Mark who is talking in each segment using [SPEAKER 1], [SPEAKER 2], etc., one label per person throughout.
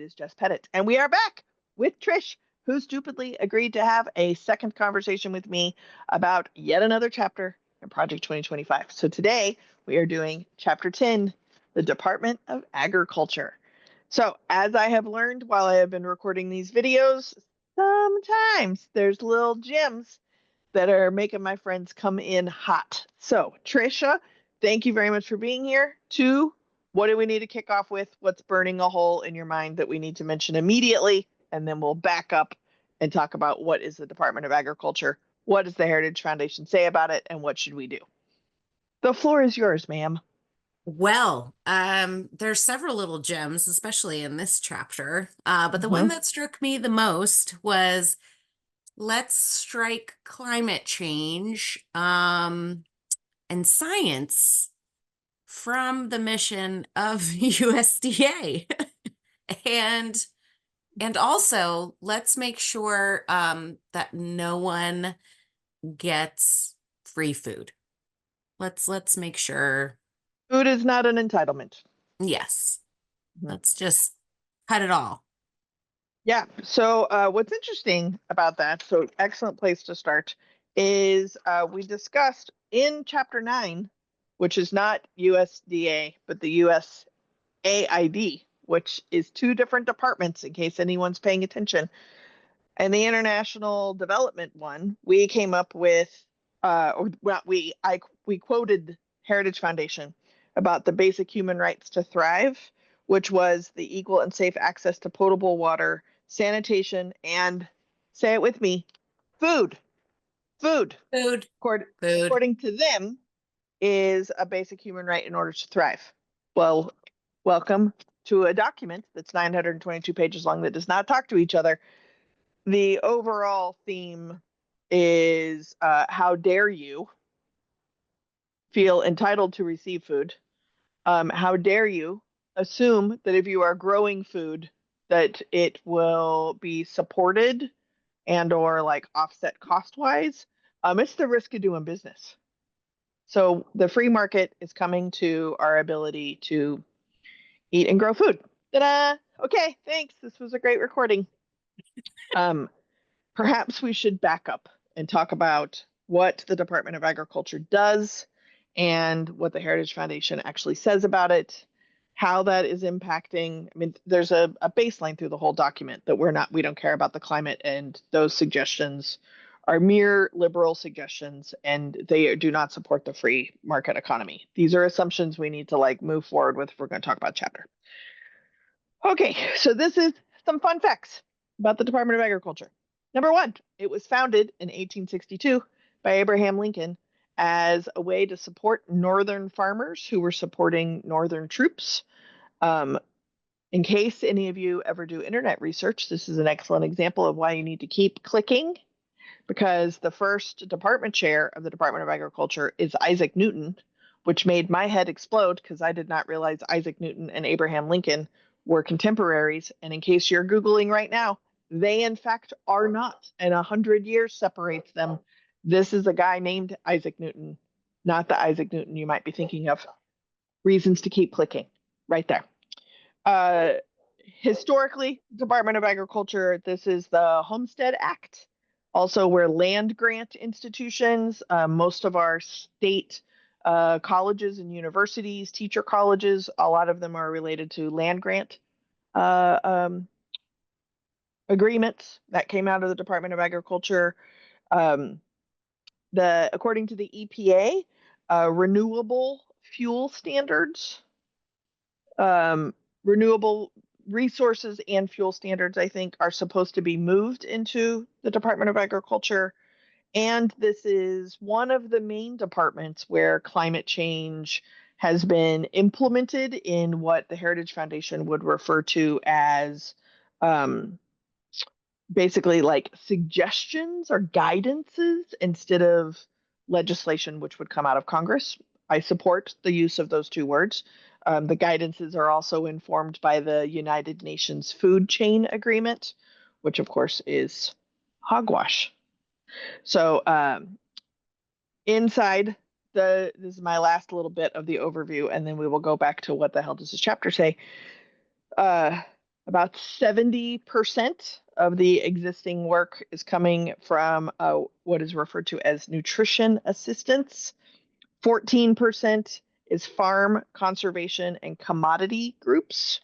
[SPEAKER 1] is Jess Pettitt, and we are back with Trish, who stupidly agreed to have a second conversation with me about yet another chapter in Project 2025. So today we are doing Chapter 10, the Department of Agriculture. So as I have learned while I have been recording these videos, sometimes there's little gems that are making my friends come in hot. So Trisha, thank you very much for being here. What do we need to kick off with? What's burning a hole in your mind that we need to mention immediately? And then we'll back up and talk about what is the Department of Agriculture, what does the Heritage Foundation say about it, and what should we do? The floor is yours, ma'am.
[SPEAKER 2] Well, there's several little gems, especially in this chapter. But the one that struck me the most was let's strike climate change and science from the mission of USDA. and also let's make sure that no one gets free food. Let's make sure.
[SPEAKER 1] Food is not an entitlement.
[SPEAKER 2] Yes. Let's just cut it all.
[SPEAKER 1] Yeah. So what's interesting about that, so excellent place to start, is we discussed in Chapter 9, which is not USDA, but the USAID, which is two different departments in case anyone's paying attention. And the international development one, we came up with, we quoted Heritage Foundation about the basic human rights to thrive, which was the equal and safe access to potable water, sanitation, and say it with me, food. Food.
[SPEAKER 2] Food.
[SPEAKER 1] According to them, is a basic human right in order to thrive. Well, welcome to a document that's 922 pages long that does not talk to each other. The overall theme is how dare you feel entitled to receive food? How dare you assume that if you are growing food that it will be supported and or like offset cost wise? It's the risk of doing business. So the free market is coming to our ability to eat and grow food. Ta-da! Okay, thanks. This was a great recording. Perhaps we should back up and talk about what the Department of Agriculture does and what the Heritage Foundation actually says about it, how that is impacting. I mean, there's a baseline through the whole document that we don't care about the climate, and those suggestions are mere liberal suggestions, and they do not support the free market economy. These are assumptions we need to move forward with if we're going to talk about chapter. Okay, so this is some fun facts about the Department of Agriculture. Number one, it was founded in 1862 by Abraham Lincoln as a way to support Northern farmers who were supporting Northern troops. In case any of you ever do internet research, this is an excellent example of why you need to keep clicking, because the first department chair of the Department of Agriculture is Isaac Newton, which made my head explode because I did not realize Isaac Newton and Abraham Lincoln were contemporaries. And in case you're Googling right now, they in fact are not, and 100 years separates them. This is a guy named Isaac Newton, not the Isaac Newton you might be thinking of. Reasons to keep clicking right there. Historically, Department of Agriculture, this is the Homestead Act. Also, we're land grant institutions. Most of our state colleges and universities, teacher colleges, a lot of them are related to land grant agreements that came out of the Department of Agriculture. According to the EPA, renewable fuel standards, renewable resources and fuel standards, I think, are supposed to be moved into the Department of Agriculture. And this is one of the main departments where climate change has been implemented in what the Heritage Foundation would refer to as basically like suggestions or guidances instead of legislation, which would come out of Congress. I support the use of those two words. The guidances are also informed by the United Nations Food Chain Agreement, which of course is hogwash. So inside this is my last little bit of the overview, and then we will go back to what the hell does this chapter say. About 70% of the existing work is coming from what is referred to as nutrition assistance. 14% is farm conservation and commodity groups.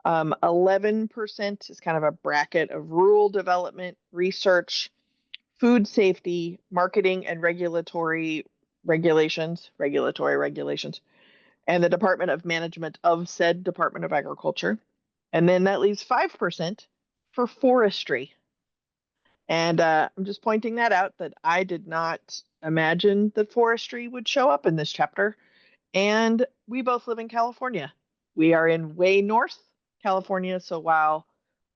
[SPEAKER 1] 11% is kind of a bracket of rural development, research, food safety, marketing and regulatory regulations, and the Department of Management of said Department of Agriculture. And then that leaves 5% for forestry. And I'm just pointing that out, that I did not imagine that forestry would show up in this chapter. And we both live in California. We are in way north California. So while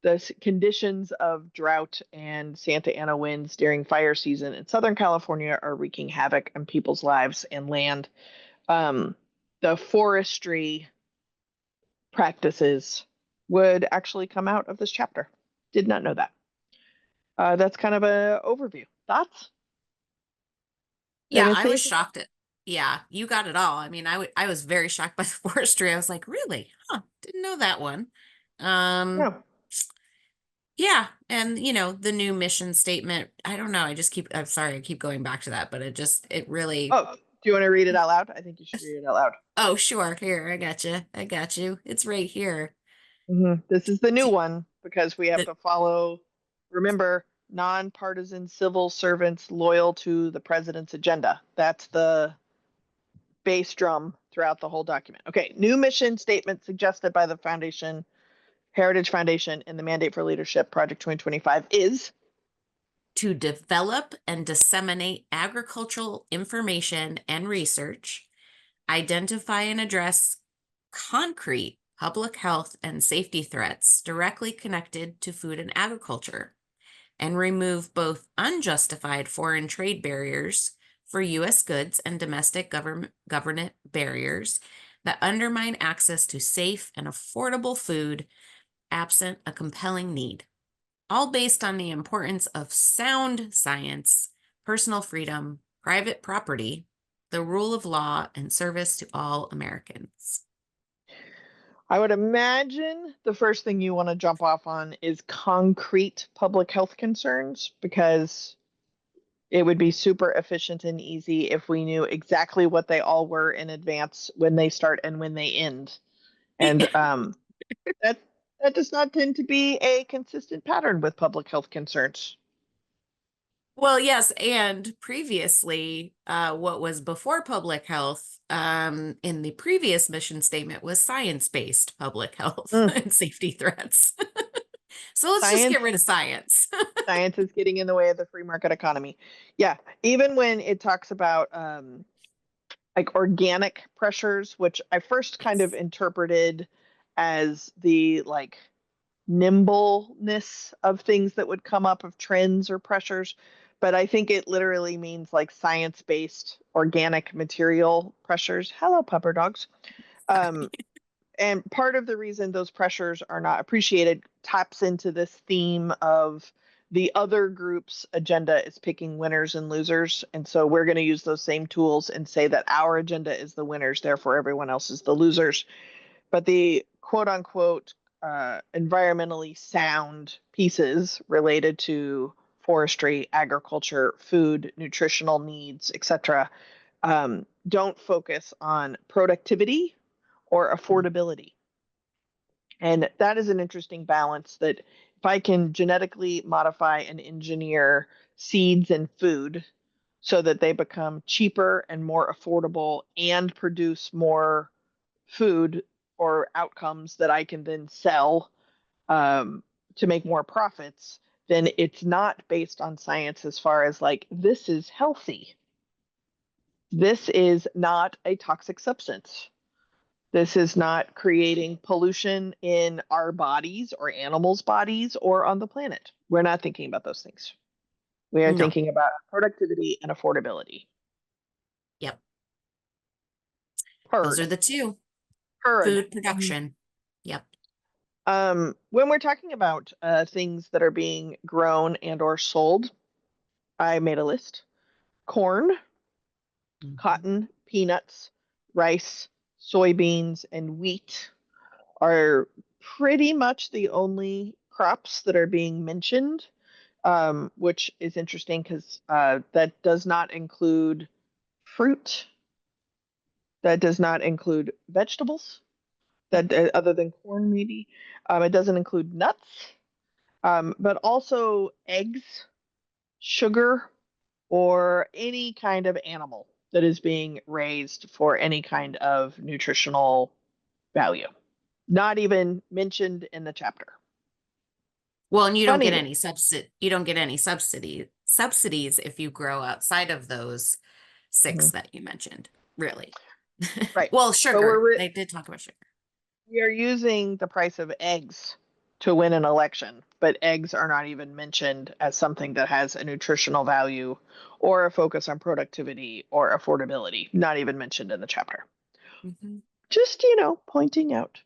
[SPEAKER 1] the conditions of drought and Santa Ana winds during fire season in Southern California are wreaking havoc on people's lives and land, the forestry practices would actually come out of this chapter. Did not know that. That's kind of an overview. Thoughts?
[SPEAKER 2] Yeah, I was shocked at, yeah, you got it all. I mean, I was very shocked by the forestry. I was like, really? Huh, didn't know that one.
[SPEAKER 1] No.
[SPEAKER 2] Yeah, and you know, the new mission statement, I don't know, I'm sorry, I keep going back to that, but it really.
[SPEAKER 1] Oh, do you want to read it out loud? I think you should read it out loud.
[SPEAKER 2] Oh, sure. Here, I got you. It's right here.
[SPEAKER 1] This is the new one because we have to follow, remember, nonpartisan civil servants loyal to the president's agenda. That's the bass drum throughout the whole document. Okay, new mission statement suggested by the Foundation, Heritage Foundation, and the Mandate for Leadership Project 2025 is
[SPEAKER 2] to develop and disseminate agricultural information and research, identify and address concrete public health and safety threats directly connected to food and agriculture, and remove both unjustified foreign trade barriers for U.S. goods and domestic government barriers that undermine access to safe and affordable food absent a compelling need, all based on the importance of sound science, personal freedom, private property, the rule of law, and service to all Americans.
[SPEAKER 1] I would imagine the first thing you want to jump off on is concrete public health concerns, because it would be super efficient and easy if we knew exactly what they all were in advance, when they start and when they end. And that does not tend to be a consistent pattern with public health concerns.
[SPEAKER 2] Well, yes, and previously, what was before public health in the previous mission statement was science-based public health and safety threats. So let's just get rid of science.
[SPEAKER 1] Science is getting in the way of the free market economy. Yeah, even when it talks about like organic pressures, which I first kind of interpreted as the like nimbleness of things that would come up, of trends or pressures, but I think it literally means like science-based organic material pressures. Hello, pupper dogs. And part of the reason those pressures are not appreciated taps into this theme of the other group's agenda is picking winners and losers. And so we're going to use those same tools and say that our agenda is the winners, therefore everyone else is the losers. But the quote unquote environmentally sound pieces related to forestry, agriculture, food, nutritional needs, etc., don't focus on productivity or affordability. And that is an interesting balance, that if I can genetically modify and engineer seeds and food so that they become cheaper and more affordable and produce more food or outcomes that I can then sell to make more profits, then it's not based on science as far as like, this is healthy. This is not a toxic substance. This is not creating pollution in our bodies or animals' bodies or on the planet. We're not thinking about those things. We are thinking about productivity and affordability.
[SPEAKER 2] Yep.
[SPEAKER 1] Heard.
[SPEAKER 2] Those are the two.
[SPEAKER 1] Heard.
[SPEAKER 2] Food production. Yep.
[SPEAKER 1] When we're talking about things that are being grown and or sold, I made a list. Corn, cotton, peanuts, rice, soybeans, and wheat are pretty much the only crops that are being mentioned, which is interesting because that does not include fruit, that does not include vegetables, that other than corn, maybe. It doesn't include nuts, but also eggs, sugar, or any kind of animal that is being raised for any kind of nutritional value. Not even mentioned in the chapter.
[SPEAKER 2] Well, and you don't get
[SPEAKER 1] Funny.
[SPEAKER 2] any subsidies if you grow outside of those six
[SPEAKER 1] Mhm.
[SPEAKER 2] that you mentioned, really.
[SPEAKER 1] Right.
[SPEAKER 2] Well,
[SPEAKER 1] But
[SPEAKER 2] sugar. They did talk about sugar.
[SPEAKER 1] we are using the price of eggs to win an election, but eggs are not even mentioned as something that has a nutritional value or a focus on productivity or affordability. Not even mentioned in the chapter.
[SPEAKER 2] Mhm.
[SPEAKER 1] Just, pointing out.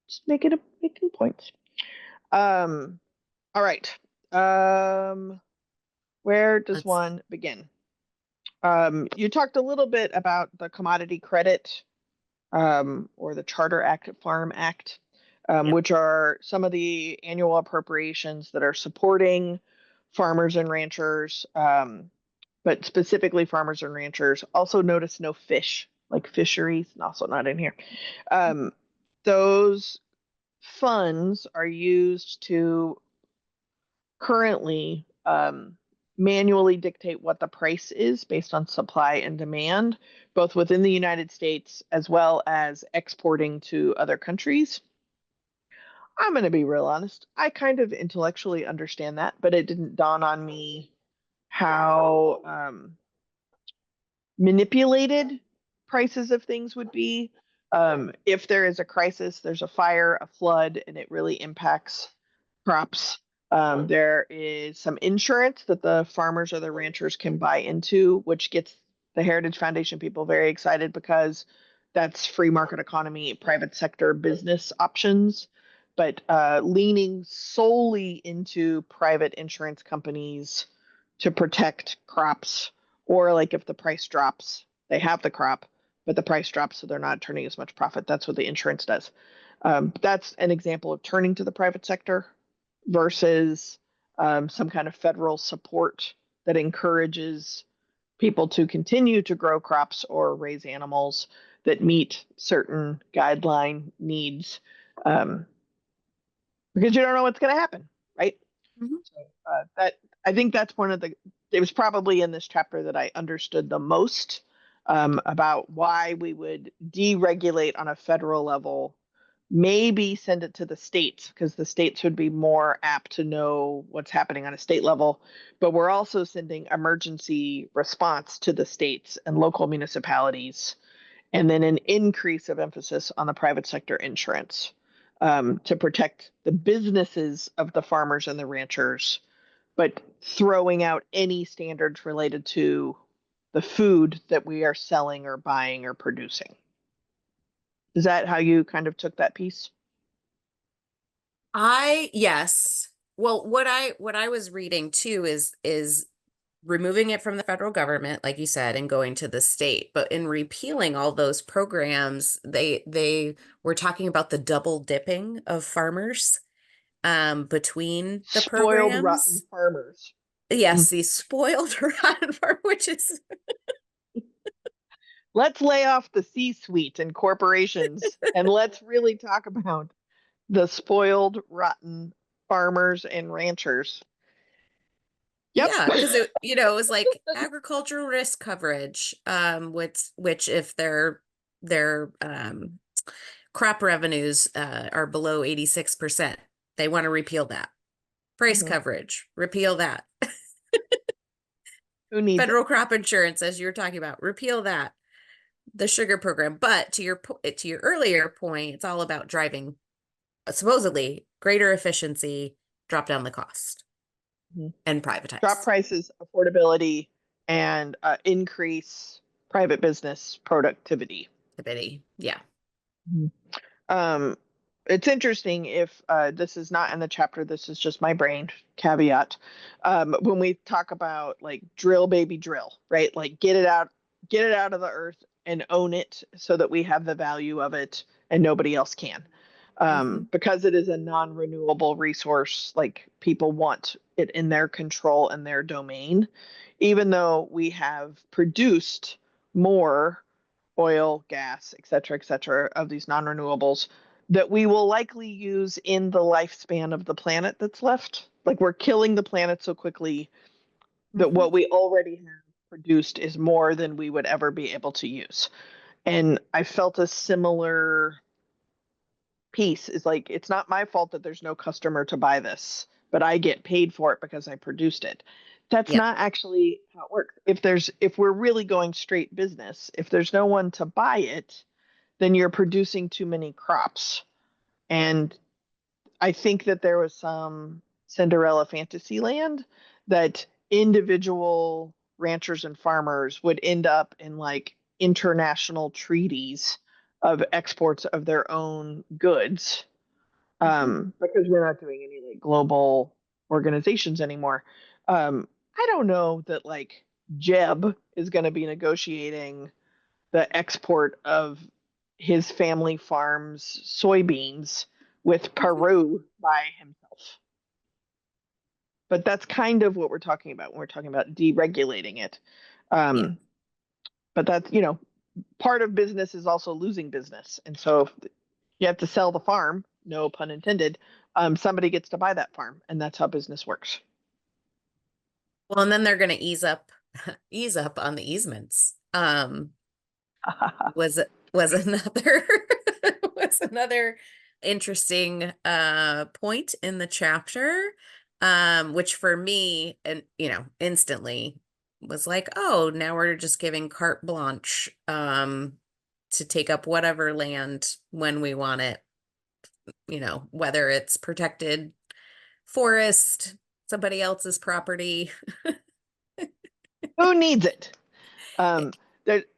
[SPEAKER 1] Just making points. Um, all right. Where does
[SPEAKER 2] Let's,
[SPEAKER 1] one begin? You talked a little bit about the commodity credit, or the Charter Act, Farm Act,
[SPEAKER 2] yep.
[SPEAKER 1] which are some of the annual appropriations that are supporting farmers and ranchers, but specifically farmers and ranchers. Also, notice no fish, like fisheries, also not in here. Um, those funds are used to currently manually dictate what the price is based on supply and demand, both within the United States as well as exporting to other countries. I'm going to be real honest. I kind of intellectually understand that, but it didn't dawn on me how manipulated prices of things would be. If there is a crisis, there's a fire, a flood, and it really impacts crops. There is some insurance that the farmers or the ranchers can buy into, which gets the Heritage Foundation people very excited because that's free market economy, private sector business options. But leaning solely into private insurance companies to protect crops, or like if the price drops, they have the crop, but the price drops, so they're not turning as much profit. That's what the insurance does. That's an example of turning to the private sector versus some kind of federal support that encourages people to continue to grow crops or raise animals that meet certain guideline needs, um, because you don't know what's going to happen, right?
[SPEAKER 2] Mhm.
[SPEAKER 1] So that I think that's one of the. It was probably in this chapter that I understood the most, about why we would deregulate on a federal level. Maybe send it to the states because the states would be more apt to know what's happening on a state level. But we're also sending emergency response to the states and local municipalities, and then an increase of emphasis on the private sector insurance, to protect the businesses of the farmers and the ranchers, but throwing out any standards related to the food that we are selling or buying or producing. Is that how you kind of took that piece?
[SPEAKER 2] Yes. Well, what I was reading too is removing it from the federal government, like you said, and going to the state. But in repealing all those programs, they were talking about the double dipping of farmers between the
[SPEAKER 1] Spoiled, rotten
[SPEAKER 2] programs.
[SPEAKER 1] farmers.
[SPEAKER 2] Yes,
[SPEAKER 1] Mm.
[SPEAKER 2] the spoiled rotten farm, which is
[SPEAKER 1] Let's lay off the C suite and corporations and let's really talk about the spoiled, rotten farmers and ranchers. Yep.
[SPEAKER 2] yeah, because it was like agricultural risk coverage, which if their crop revenues are below 86%, they want to repeal that. Price
[SPEAKER 1] Mhm.
[SPEAKER 2] coverage, repeal that.
[SPEAKER 1] Who needs it?
[SPEAKER 2] Federal crop insurance, as you were talking about, repeal that. The sugar program. But to your earlier point, it's all about driving supposedly greater efficiency, drop down the cost,
[SPEAKER 1] Mhm.
[SPEAKER 2] and
[SPEAKER 1] Drop
[SPEAKER 2] privatize.
[SPEAKER 1] prices, affordability, and increase private business productivity.
[SPEAKER 2] Yeah.
[SPEAKER 1] Mhm. Um, it's interesting if this is not in the chapter, this is just my brain caveat. When we talk about like drill, baby, drill, right? Like get it out of the earth and own it so that we have the value of it and nobody else can. because it is a non-renewable resource, like people want it in their control and their domain, even though we have produced more oil, gas, et cetera, of these non-renewables that we will likely use in the lifespan of the planet that's left. Like we're killing the planet so quickly that
[SPEAKER 2] Mhm.
[SPEAKER 1] what we already have produced is more than we would ever be able to use. And I felt a similar piece is like, it's not my fault that there's no customer to buy this, but I get paid for it because I produced it. That's
[SPEAKER 2] Yep.
[SPEAKER 1] not actually how it works. If we're really going straight business, if there's no one to buy it, then you're producing too many crops. And I think that there was some Cinderella fantasy land that individual ranchers and farmers would end up in like international treaties of exports of their own goods,
[SPEAKER 2] Mhm.
[SPEAKER 1] because we're not doing any like global organizations anymore. I don't know that like Jeb is going to be negotiating the export of his family farm's soybeans with
[SPEAKER 2] Mhm.
[SPEAKER 1] Peru by himself. But that's kind of what we're talking about when we're talking about deregulating it.
[SPEAKER 2] Yeah.
[SPEAKER 1] Um, but that's, part of business is also losing business. And so if you have to sell the farm, no pun intended, somebody gets to buy that farm. And that's how business works.
[SPEAKER 2] Well, and then they're going to ease up on the easements. Was another was another interesting point in the chapter, which for me, and instantly was like, oh, now we're just giving carte blanche to take up whatever land when we want it, whether it's protected forest, somebody else's property.
[SPEAKER 1] Who needs it?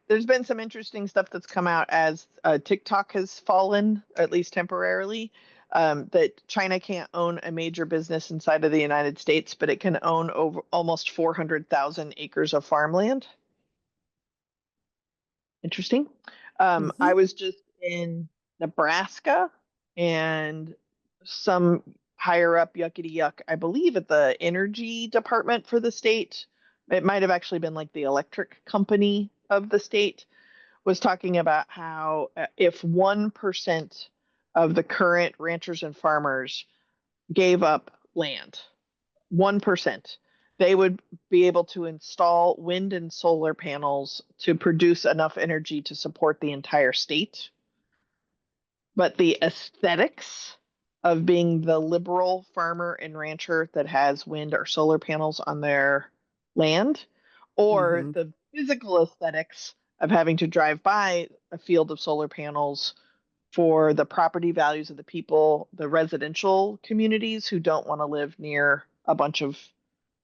[SPEAKER 1] There's been some interesting stuff that's come out as TikTok has fallen, at least temporarily. That China can't own a major business inside of the United States, but it can own over almost 400,000 acres of farmland. Interesting. I
[SPEAKER 2] Mhm.
[SPEAKER 1] was just in Nebraska and some higher up yuckity yuck, I believe at the energy department for the state. It might have actually been like the electric company of the state was talking about how if 1% of the current ranchers and farmers gave up land, 1%, they would be able to install wind and solar panels to produce enough energy to support the entire state. But the aesthetics of being the liberal farmer and rancher that has wind or solar panels on their land, or
[SPEAKER 2] Mhm.
[SPEAKER 1] the physical aesthetics of having to drive by a field of solar panels for the property values of the people, the residential communities who don't want to live near a bunch of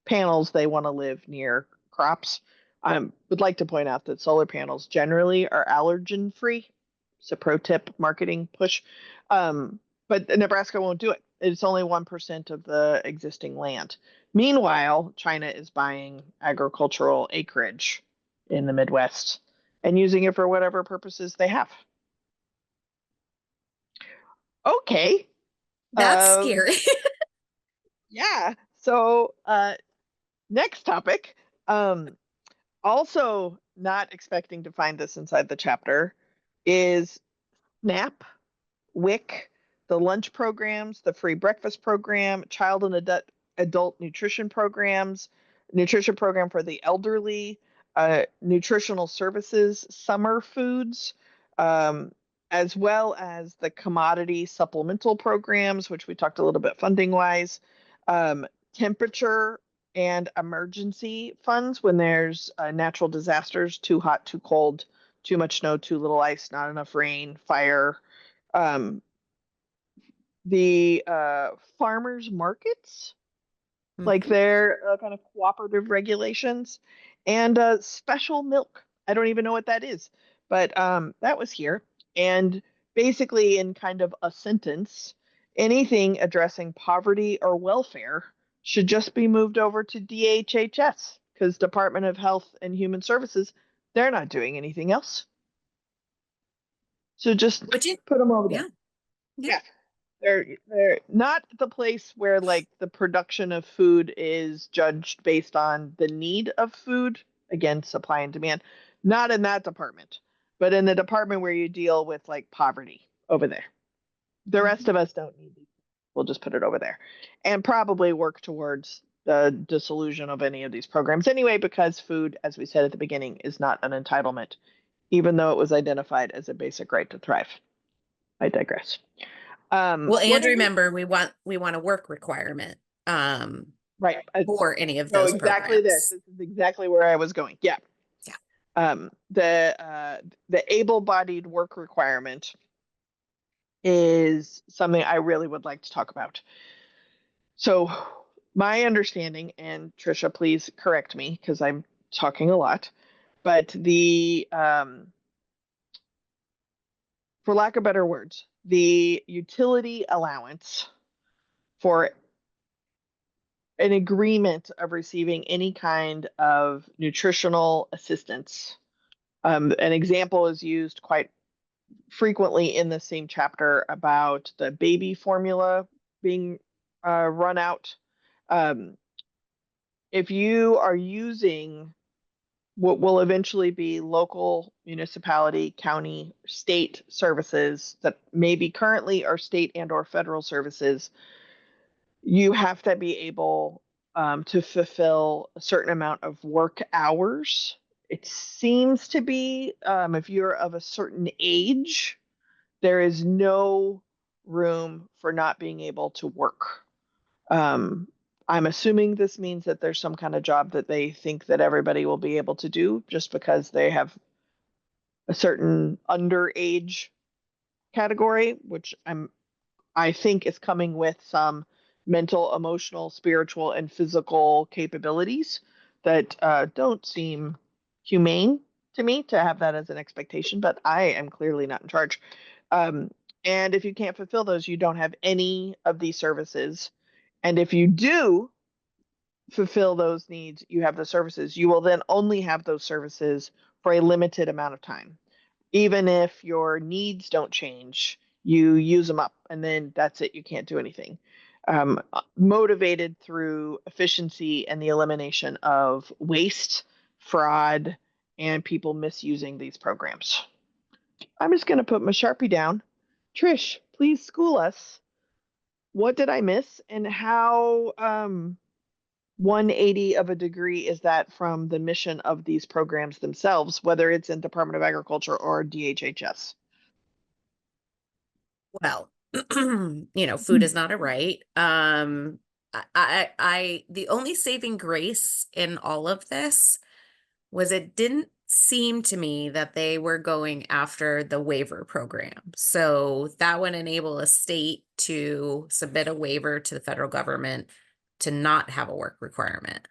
[SPEAKER 1] panels, they want to live near crops. I would like to point out that solar panels generally are allergen free. It's a pro tip marketing push. But Nebraska won't do it. It's only 1% of the existing land. Meanwhile, China is buying agricultural acreage in the Midwest and using it for whatever purposes they have. Okay.
[SPEAKER 2] That's
[SPEAKER 1] Um,
[SPEAKER 2] scary.
[SPEAKER 1] yeah. So, next topic. Um, Also, not expecting to find this inside the chapter is SNAP, WIC, the lunch programs, the free breakfast program, child and adult nutrition programs, nutrition program for the elderly, nutritional services, summer foods, um, as well as the commodity supplemental programs, which we talked a little bit funding wise, temperature and emergency funds when there's natural disasters, too hot, too cold, too much snow, too little ice, not enough rain, fire, um, the farmers markets, like
[SPEAKER 2] Mhm.
[SPEAKER 1] their kind of cooperative regulations, and special milk. I don't even know what that is, but that was here. And basically, in kind of a sentence, anything addressing poverty or welfare should just be moved over to DHHS because Department of Health and Human Services, they're not doing anything else. So just
[SPEAKER 2] Which is,
[SPEAKER 1] put them over there.
[SPEAKER 2] yeah, yeah.
[SPEAKER 1] Yeah. they're not the place where like the production of food is judged based on the need of food. Again, supply and demand. Not in that department, but in the department where you deal with like poverty over there. The rest of us don't need these. We'll just put it over there and probably work towards the dissolution of any of these programs anyway, because food, as we said at the beginning, is not an entitlement, even though it was identified as a basic right to thrive. I digress.
[SPEAKER 2] Well,
[SPEAKER 1] What
[SPEAKER 2] and
[SPEAKER 1] are your
[SPEAKER 2] remember, we want a work requirement
[SPEAKER 1] right?
[SPEAKER 2] for any of
[SPEAKER 1] So
[SPEAKER 2] those
[SPEAKER 1] exactly this.
[SPEAKER 2] programs.
[SPEAKER 1] This is exactly where I was going. Yeah.
[SPEAKER 2] Yeah.
[SPEAKER 1] The able-bodied work requirement is something I really would like to talk about. So my understanding, and Trisha, please correct me because I'm talking a lot, but the for lack of better words, the utility allowance for an agreement of receiving any kind of nutritional assistance. An example is used quite frequently in the same chapter about the baby formula being run out. Um, if you are using what will eventually be local, municipality, county, state services that maybe currently are state and or federal services, you have to be able to fulfill a certain amount of work hours. It seems to be if you're of a certain age, there is no room for not being able to work. I'm assuming this means that there's some kind of job that they think that everybody will be able to do just because they have a certain underage category, which I think is coming with some mental, emotional, spiritual, and physical capabilities that don't seem humane to me to have that as an expectation, but I am clearly not in charge. Um, and if you can't fulfill those, you don't have any of these services. And if you do fulfill those needs, you have the services, you will then only have those services for a limited amount of time. Even if your needs don't change, you use them up and then that's it. You can't do anything. Motivated through efficiency and the elimination of waste, fraud, and people misusing these programs. I'm just going to put my Sharpie down. Trish, please school us. What did I miss and how 180 of a degree is that from the mission of these programs themselves, whether it's in Department of Agriculture or DHHS?
[SPEAKER 2] Well, food is not a right. The only saving grace in all of this was it didn't seem to me that they were going after the waiver program. So that would enable a state to submit a waiver to the federal government to not have a work requirement.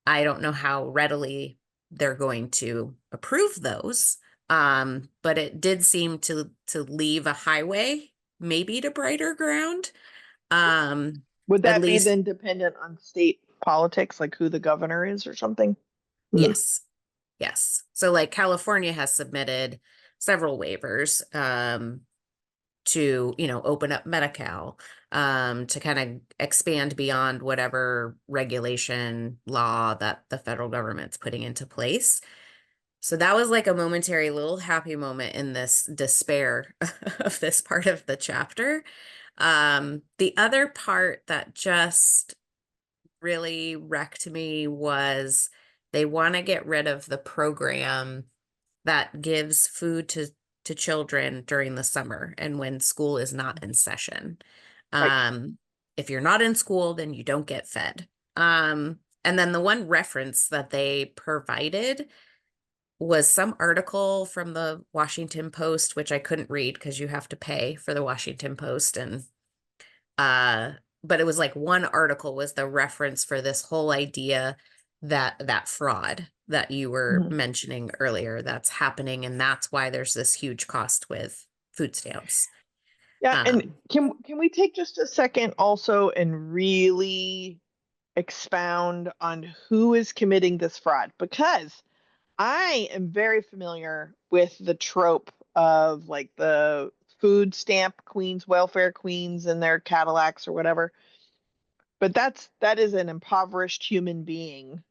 [SPEAKER 2] I don't know how readily they're going to approve those. But it did seem to leave a highway, maybe to brighter ground.
[SPEAKER 1] Would
[SPEAKER 2] At
[SPEAKER 1] that be
[SPEAKER 2] least,
[SPEAKER 1] then dependent on state politics, like who the governor is or something?
[SPEAKER 2] yes. Yes. So like California has submitted several waivers to, open up Medi-Cal, to kind of expand beyond whatever regulation law that the federal government's putting into place. So that was like a momentary little happy moment in this despair of this part of the chapter. The other part that just really wrecked me was they want to get rid of the program that gives food to children during the summer and when school is not in session.
[SPEAKER 1] Right.
[SPEAKER 2] If you're not in school, then you don't get fed. And then the one reference that they provided was some article from the Washington Post, which I couldn't read because you have to pay for the Washington Post. And but it was like one article was the reference for this whole idea that fraud that you were mentioning earlier that's happening, and that's why there's this huge cost with food stamps.
[SPEAKER 1] Yeah, and can we take just a second also and really expound on who is committing this fraud? Because I am very familiar with the trope of like the food stamp queens, welfare queens in their Cadillacs or whatever. But that is an impoverished human being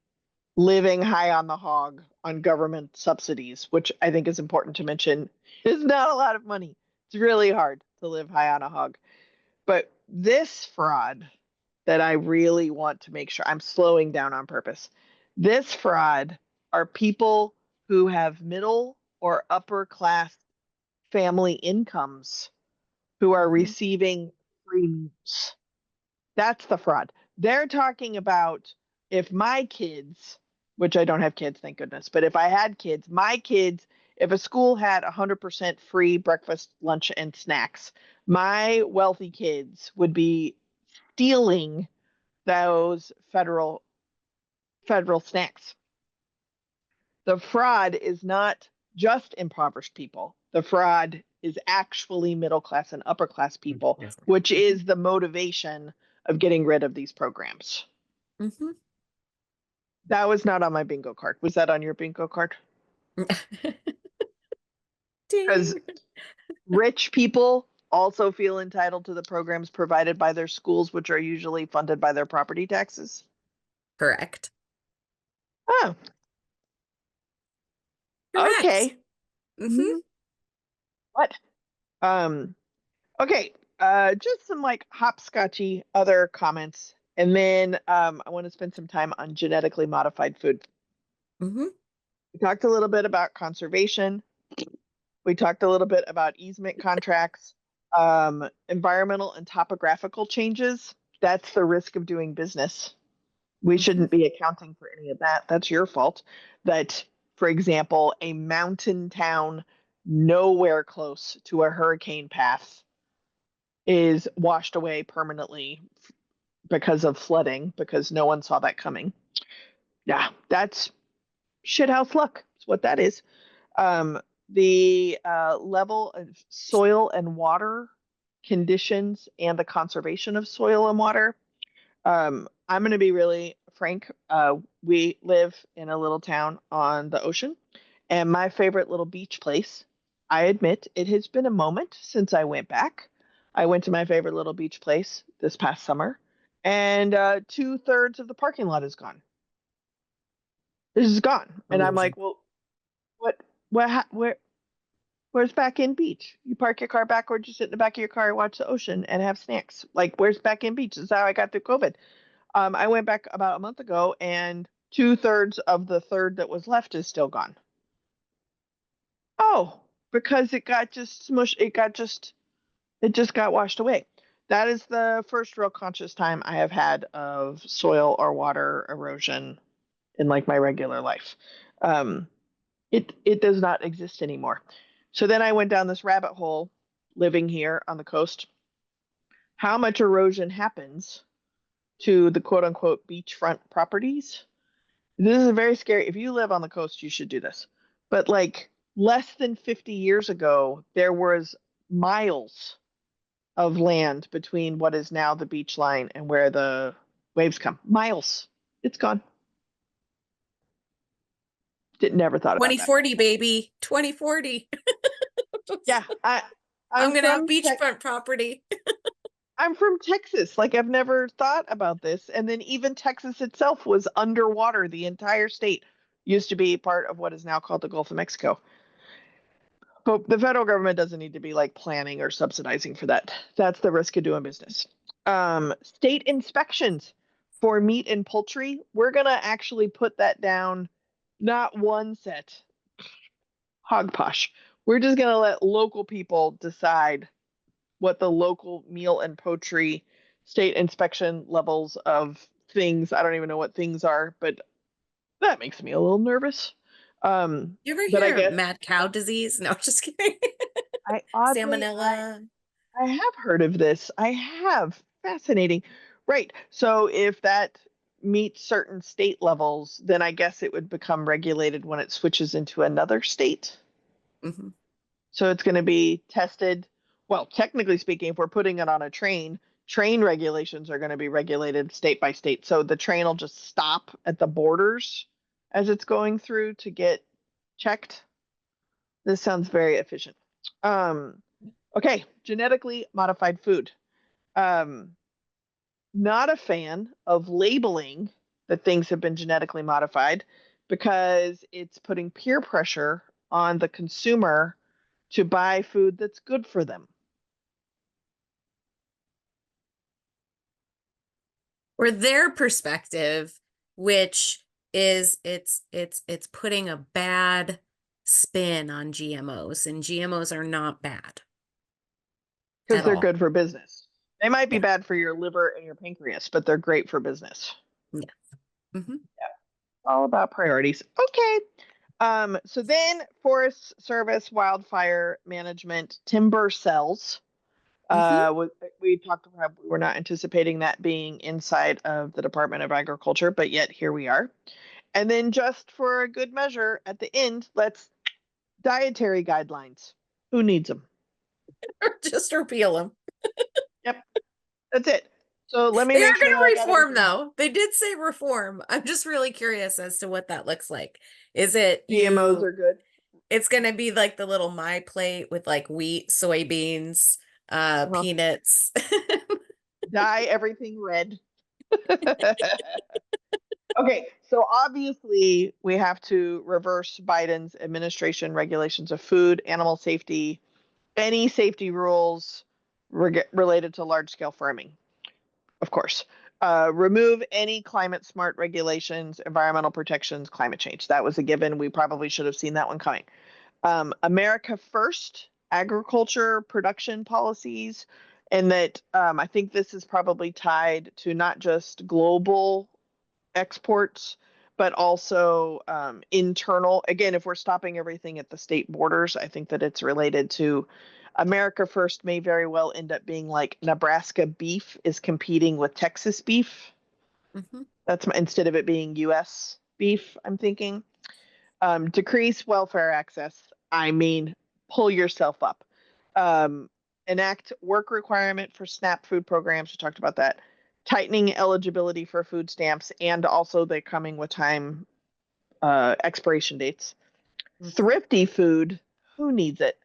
[SPEAKER 1] living high on the hog on government subsidies, which I think is important to mention is not a lot of money. It's really hard to live high on a hog. But this fraud that I really want to make sure I'm slowing down on purpose. This fraud are people who have middle or upper class family incomes who are receiving free meals. That's the fraud. They're talking about if my kids, which I don't have kids, thank goodness, but if I had kids, my kids, if a school had 100% free breakfast, lunch, and snacks, my wealthy kids would be stealing those federal snacks. The fraud is not just impoverished people. The fraud is actually middle class and upper class people, which is the motivation of getting rid of these programs.
[SPEAKER 2] Mm-hmm.
[SPEAKER 1] That was not on my bingo card. Was that on your bingo card? Because rich people also feel entitled to the programs provided by their schools, which are usually funded by their property taxes.
[SPEAKER 2] Correct.
[SPEAKER 1] Oh.
[SPEAKER 2] Correct.
[SPEAKER 1] Okay.
[SPEAKER 2] Mm-hmm.
[SPEAKER 1] What? Okay. Just some like hopscotchy other comments. And then I want to spend some time on genetically modified food.
[SPEAKER 2] Mm-hmm.
[SPEAKER 1] We talked a little bit about conservation. We talked a little bit about easement contracts, environmental and topographical changes. That's the risk of doing business. We shouldn't be accounting for any of that. That's your fault. That, for example, a mountain town nowhere close to a hurricane path is washed away permanently because of flooding, because no one saw that coming. Yeah, that's shithouse luck. That's what that is. The level of soil and water conditions and the conservation of soil and water. I'm going to be really frank. We live in a little town on the ocean, and my favorite little beach place, I admit, it has been a moment since I went back. I went to my favorite little beach place this past summer, and 2/3 of the parking lot is gone. This is gone, and I'm like, well, where's back in beach? You park your car backwards, you sit in the back of your car, watch the ocean, and have snacks. Like, where's back in beach? This is how I got through COVID. I went back about a month ago, and 2/3 of the third that was left is still gone. Oh, because it got just smushed. It just got washed away. That is the first real conscious time I have had of soil or water erosion in like my regular life. It does not exist anymore. So then I went down this rabbit hole living here on the coast. How much erosion happens to the quote unquote beachfront properties? This is very scary. If you live on the coast, you should do this. But like less than 50 years ago, there was miles of land between what is now the beach line and where the waves come. Miles. It's gone. Never thought about that.
[SPEAKER 2] 2040, baby. 2040.
[SPEAKER 1] Yeah,
[SPEAKER 2] I'm gonna have beachfront property.
[SPEAKER 1] I'm from Texas. Like I've never thought about this. And then even Texas itself was underwater. The entire state used to be part of what is now called the Gulf of Mexico. But the federal government doesn't need to be like planning or subsidizing for that. That's the risk of doing business. State inspections for meat and poultry. We're gonna actually put that down. Not one set. Hogposh. We're just gonna let local people decide what the local meal and poultry state inspection levels of things. I don't even know what things are, but that makes me a little nervous.
[SPEAKER 2] You ever
[SPEAKER 1] But I
[SPEAKER 2] hear
[SPEAKER 1] guess
[SPEAKER 2] mad cow disease? No, just kidding. Salmonella.
[SPEAKER 1] I have heard of this. I have. Fascinating. Right. So if that meets certain state levels, then I guess it would become regulated when it switches into another state.
[SPEAKER 2] Mm-hmm.
[SPEAKER 1] So it's going to be tested. Well, technically speaking, if we're putting it on a train regulations are going to be regulated state by state. So the train will just stop at the borders as it's going through to get checked. This sounds very efficient. Okay, genetically modified food. Um, Not a fan of labeling that things have been genetically modified because it's putting peer pressure on the consumer to buy food that's good for them.
[SPEAKER 2] Or their perspective, which is it's putting a bad spin on GMOs, and GMOs are not bad
[SPEAKER 1] Because
[SPEAKER 2] at
[SPEAKER 1] they're
[SPEAKER 2] all.
[SPEAKER 1] good for business. They might be
[SPEAKER 2] Yeah.
[SPEAKER 1] bad for your liver and your pancreas, but they're great for business.
[SPEAKER 2] Yeah. Hmm.
[SPEAKER 1] All about priorities. Okay. So then Forest Service, wildfire management, timber cells.
[SPEAKER 2] Hmm.
[SPEAKER 1] We talked about we're not anticipating that being inside of the Department of Agriculture, but yet here we are. And then just for a good measure at the end, let's dietary guidelines. Who needs them?
[SPEAKER 2] Or just repeal them.
[SPEAKER 1] Yep, that's it. So let me
[SPEAKER 2] They
[SPEAKER 1] make
[SPEAKER 2] are
[SPEAKER 1] sure
[SPEAKER 2] going
[SPEAKER 1] that
[SPEAKER 2] to
[SPEAKER 1] I got
[SPEAKER 2] reform,
[SPEAKER 1] everything.
[SPEAKER 2] though. They did say reform. I'm just really curious as to what that looks like. Is it
[SPEAKER 1] GMOs
[SPEAKER 2] you?
[SPEAKER 1] are good.
[SPEAKER 2] It's going to be like the little My Plate with like wheat, soybeans,
[SPEAKER 1] Uh-huh.
[SPEAKER 2] peanuts.
[SPEAKER 1] Dye everything red. Okay, so obviously we have to reverse Biden's administration regulations of food, animal safety, any safety rules related to large scale farming, of course. Remove any climate smart regulations, environmental protections, climate change. That was a given. We probably should have seen that one coming. America First agriculture production policies, and that I think this is probably tied to not just global exports, but also internal. Again, if we're stopping everything at the state borders, I think that it's related to America First may very well end up being like Nebraska beef is competing with Texas beef.
[SPEAKER 2] Mhm.
[SPEAKER 1] That's instead of it being U.S. beef. I'm thinking decrease welfare access. I mean, pull yourself up. Um, Enact work requirement for SNAP food programs. We talked about that. Tightening eligibility for food stamps, and also they're coming with time expiration dates.
[SPEAKER 2] Mhm.
[SPEAKER 1] Thrifty food. Who needs it?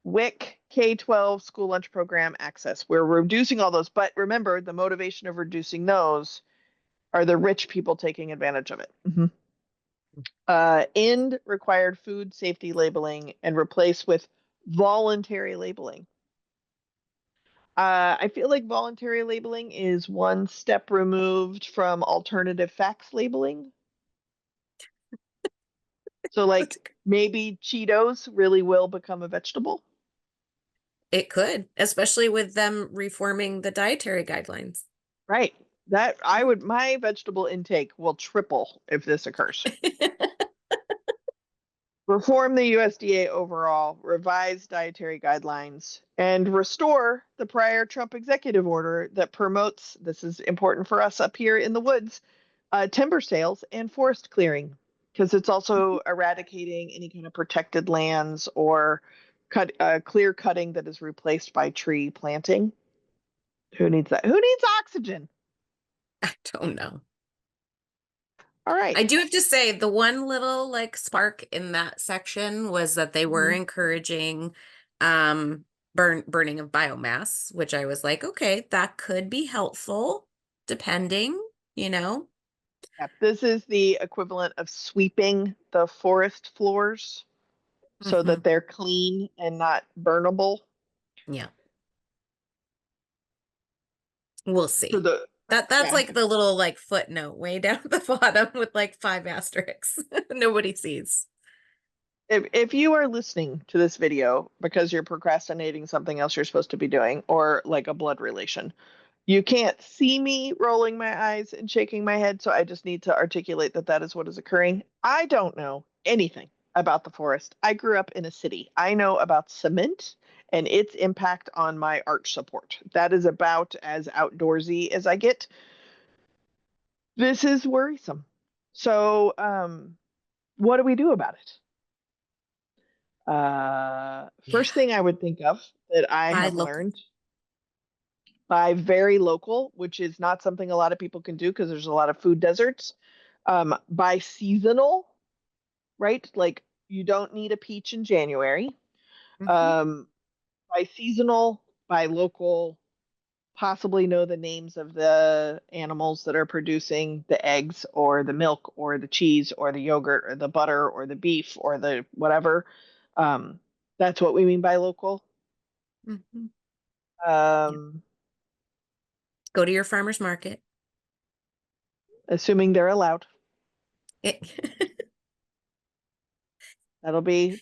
[SPEAKER 1] WIC, K-12 school lunch program access. We're reducing all those, but remember the motivation of reducing those are the rich people taking advantage of it. Mm-hmm. End required food safety labeling and replace with voluntary labeling. I feel like voluntary labeling is one step removed from alternative facts labeling. So, like, maybe Cheetos really will become a vegetable.
[SPEAKER 2] It could, especially with them reforming the dietary guidelines.
[SPEAKER 1] Right. That I would, my vegetable intake will triple if this occurs. Reform the USDA overall, revise dietary guidelines, and restore the prior Trump executive order that promotes, this is important for us up here in the woods, timber sales and forest clearing, because it's also eradicating any kind of protected lands or clear cutting that is replaced by tree planting. Who needs that? Who needs oxygen?
[SPEAKER 2] I don't know.
[SPEAKER 1] All
[SPEAKER 2] I
[SPEAKER 1] right.
[SPEAKER 2] do have to say the one little like spark in that section was that they were
[SPEAKER 1] Mhm.
[SPEAKER 2] encouraging burning of biomass, which I was like, okay, that could be helpful depending, you know.
[SPEAKER 1] Yeah, this is the equivalent of sweeping the forest floors so
[SPEAKER 2] Hmm.
[SPEAKER 1] that they're clean and not burnable
[SPEAKER 2] Yeah, we'll
[SPEAKER 1] for
[SPEAKER 2] see.
[SPEAKER 1] the
[SPEAKER 2] That's
[SPEAKER 1] yeah.
[SPEAKER 2] like the little like footnote way down at the bottom with like 5 asterisks. Nobody sees.
[SPEAKER 1] If you are listening to this video because you're procrastinating something else you're supposed to be doing or like a blood relation, you can't see me rolling my eyes and shaking my head, so I just need to articulate that that is what is occurring. I don't know anything about the forest. I grew up in a city. I know about cement and its impact on my arch support. That is about as outdoorsy as I get. This is worrisome. So, what do we do about it?
[SPEAKER 2] Yeah.
[SPEAKER 1] First thing I would think of that I
[SPEAKER 2] Buy
[SPEAKER 1] have
[SPEAKER 2] local.
[SPEAKER 1] learned by very local, which is not something a lot of people can do because there's a lot of food deserts. By seasonal, right? Like you don't need a peach in January.
[SPEAKER 2] Hmm.
[SPEAKER 1] Um, by seasonal, by local, possibly know the names of the animals that are producing the eggs or the milk or the cheese or the yogurt or the butter or the beef or the whatever. Um, that's what we mean by local.
[SPEAKER 2] Mhm. Yeah.
[SPEAKER 1] Um,
[SPEAKER 2] Go to your farmer's market.
[SPEAKER 1] assuming they're allowed.
[SPEAKER 2] It-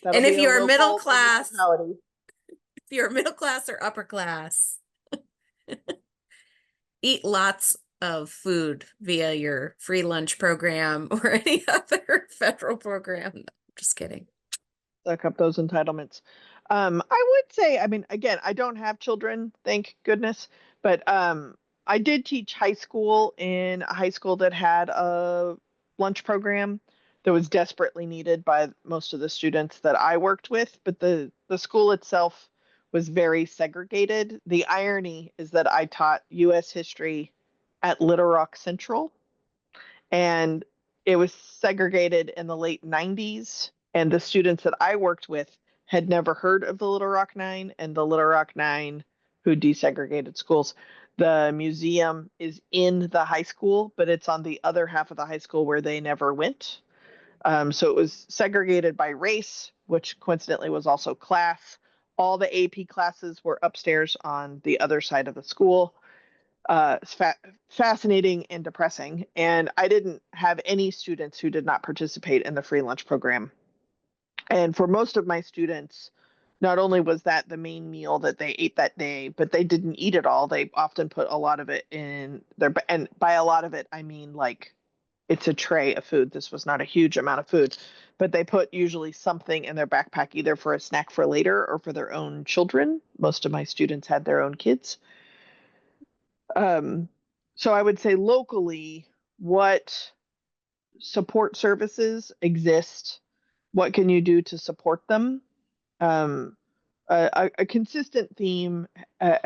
[SPEAKER 1] That'll
[SPEAKER 2] and if
[SPEAKER 1] be a
[SPEAKER 2] you're middle
[SPEAKER 1] local
[SPEAKER 2] class,
[SPEAKER 1] municipality.
[SPEAKER 2] if you're middle class or upper class, eat lots of food via your free lunch program or any other federal program. No, just kidding.
[SPEAKER 1] Suck up those entitlements. I would say, I mean, again, I don't have children, thank goodness, but I did teach high school in a high school that had a lunch program that was desperately needed by most of the students that I worked with, but the school itself was very segregated. The irony is that I taught US history at Little Rock Central, and it was segregated in the late 90s, and the students that I worked with had never heard of the Little Rock Nine and the Little Rock Nine who desegregated schools. The museum is in the high school, but it's on the other half of the high school where they never went. So it was segregated by race, which coincidentally was also class. All the AP classes were upstairs on the other side of the school. It's fascinating and depressing. And I didn't have any students who did not participate in the free lunch program. And for most of my students, not only was that the main meal that they ate that day, but they didn't eat it all. They often put a lot of it in their, and by a lot of it, I mean like it's a tray of food. This was not a huge amount of food, but they put usually something in their backpack, either for a snack for later or for their own children. Most of my students had their own kids. Um, so I would say locally, what support services exist? What can you do to support them? Um, a consistent theme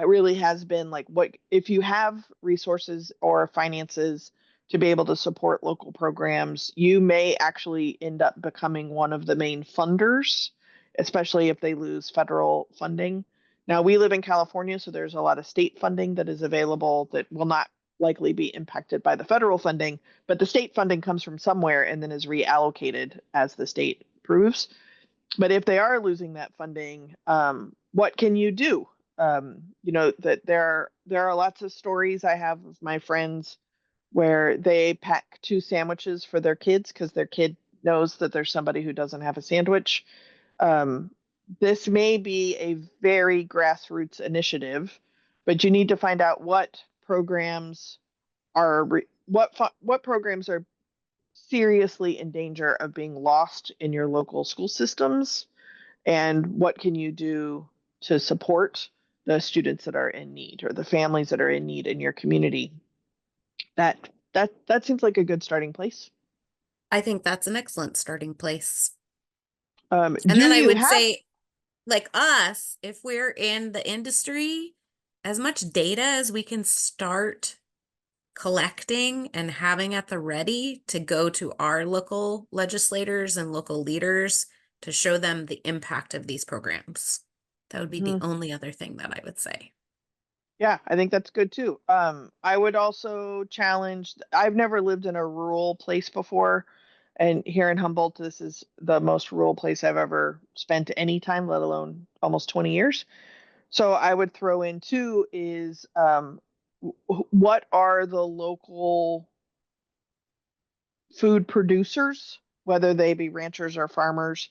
[SPEAKER 1] really has been like, what if you have resources or finances to be able to support local programs, you may actually end up becoming one of the main funders, especially if they lose federal funding. Now, we live in California, so there's a lot of state funding that is available that will not likely be impacted by the federal funding, but the state funding comes from somewhere and then is reallocated as the state approves. But if they are losing that funding, what can you do? That there are lots of stories I have of my friends where they pack two sandwiches for their kids because their kid knows that there's somebody who doesn't have a sandwich. Um, this may be a very grassroots initiative, but you need to find out what programs what programs are seriously in danger of being lost in your local school systems, and what can you do to support the students that are in need or the families that are in need in your community. That seems like a good starting place.
[SPEAKER 2] I think that's an excellent starting place. And
[SPEAKER 1] Do
[SPEAKER 2] then I
[SPEAKER 1] you
[SPEAKER 2] would
[SPEAKER 1] have
[SPEAKER 2] say, like us, if we're in the industry, as much data as we can start collecting and having at the ready to go to our local legislators and local leaders to show them the impact of these programs? That would be the
[SPEAKER 1] Mhm.
[SPEAKER 2] only other thing that I would say.
[SPEAKER 1] Yeah, I think that's good too. I would also challenge, I've never lived in a rural place before. And here in Humboldt, this is the most rural place I've ever spent any time, let alone almost 20 years. So I would throw in too is what are the local food producers, whether they be ranchers or farmers,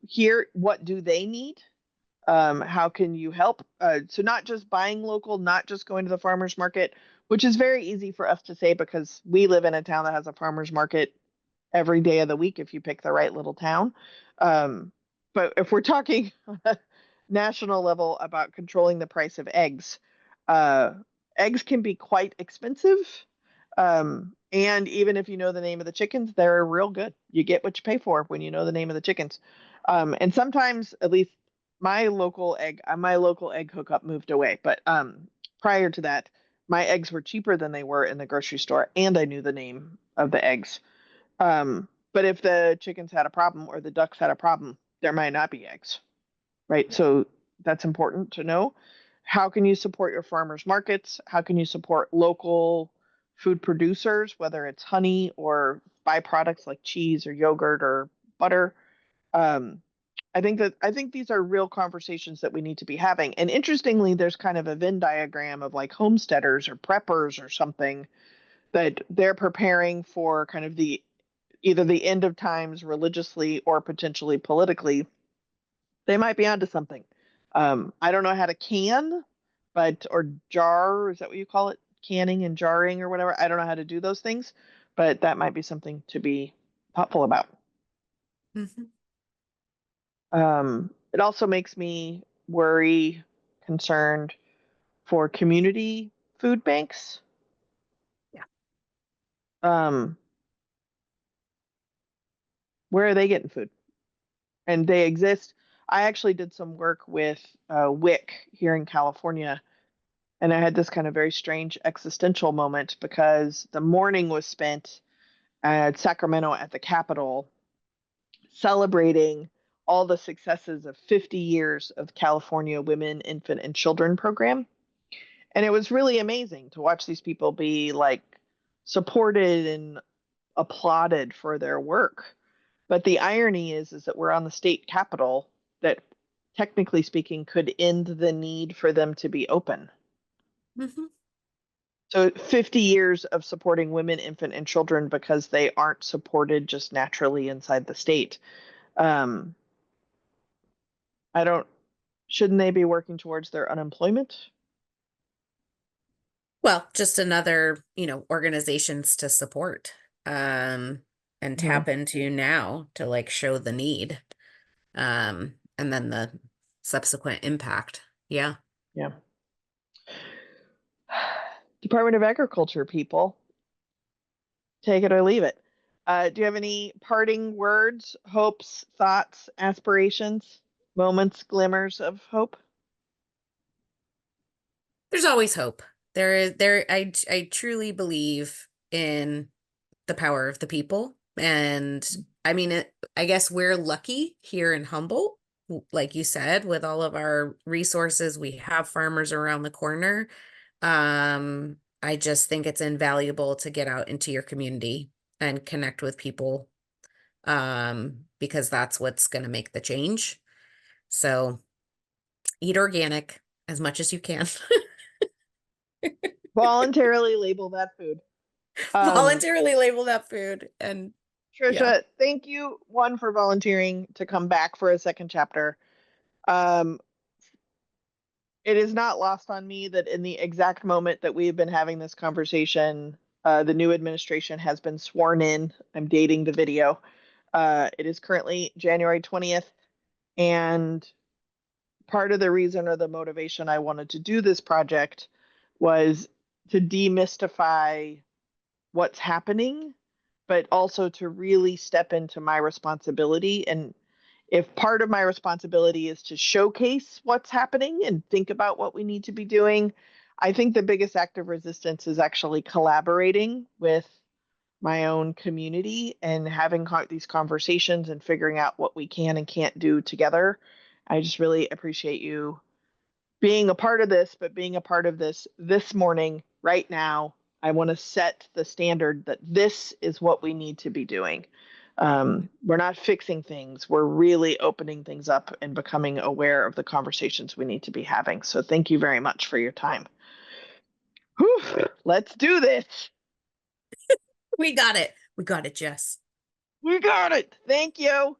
[SPEAKER 1] here, what do they need? How can you help? So not just buying local, not just going to the farmers market, which is very easy for us to say because we live in a town that has a farmers market every day of the week if you pick the right little town. Um, but if we're talking on a national level about controlling the price of eggs, uh, eggs can be quite expensive. And even if you know the name of the chickens, they're real good. You get what you pay for when you know the name of the chickens. And sometimes, at least my local egg hookup moved away. But prior to that, my eggs were cheaper than they were in the grocery store, and I knew the name of the eggs. But if the chickens had a problem or the ducks had a problem, there might not be eggs, right? So that's important to know. How can you support your farmers markets? How can you support local food producers, whether it's honey or byproducts like cheese or yogurt or butter? Um, I think these are real conversations that we need to be having. And interestingly, there's kind of a Venn diagram of like homesteaders or preppers or something that they're preparing for kind of the either the end of times religiously or potentially politically. They might be onto something. I don't know how to can, but or jar, is that what you call it? Canning and jarring or whatever. I don't know how to do those things, but that might be something to be thoughtful about.
[SPEAKER 2] Mhm.
[SPEAKER 1] It also makes me worry, concerned for community food banks.
[SPEAKER 2] Yeah.
[SPEAKER 1] Um, where are they getting food? And they exist. I actually did some work with WIC here in California, and I had this kind of very strange existential moment because the morning was spent at Sacramento at the Capitol celebrating all the successes of 50 years of California Women, Infant, and Children program. And it was really amazing to watch these people be like supported and applauded for their work. But the irony is that we're on the state capitol that technically speaking could end the need for them to be open.
[SPEAKER 2] Mhm.
[SPEAKER 1] So 50 years of supporting women, infant, and children because they aren't supported just naturally inside the state. Um, I don't, shouldn't they be working towards their unemployment?
[SPEAKER 2] Well, just another, organizations to support, and
[SPEAKER 1] Mhm.
[SPEAKER 2] tap into now to like show the need, and then the subsequent impact. Yeah.
[SPEAKER 1] Yeah. Department of Agriculture people, take it or leave it. Do you have any parting words, hopes, thoughts, aspirations, moments, glimmers of hope?
[SPEAKER 2] There's always hope. I truly believe in the power of the people. And I mean, I guess we're lucky here in Humboldt, like you said, with all of our resources, we have farmers around the corner. I just think it's invaluable to get out into your community and connect with people, because that's what's going to make the change. So eat organic as much as you can.
[SPEAKER 1] Voluntarily label that food. Um,
[SPEAKER 2] Voluntarily label that food. And yeah.
[SPEAKER 1] Trisha, thank you, one, for volunteering to come back for a second chapter. Um, it is not lost on me that in the exact moment that we've been having this conversation, the new administration has been sworn in. I'm dating the video. It is currently January 20th. And part of the reason or the motivation I wanted to do this project was to demystify what's happening, but also to really step into my responsibility. And if part of my responsibility is to showcase what's happening and think about what we need to be doing, I think the biggest act of resistance is actually collaborating with my own community and having these conversations and figuring out what we can and can't do together. I just really appreciate you being a part of this, but being a part of this morning, right now. I want to set the standard that this is what we need to be doing. We're not fixing things. We're really opening things up and becoming aware of the conversations we need to be having. So thank you very much for your time. Whew, let's do this.
[SPEAKER 2] We got it. We got it, Jess.
[SPEAKER 1] We got it. Thank you.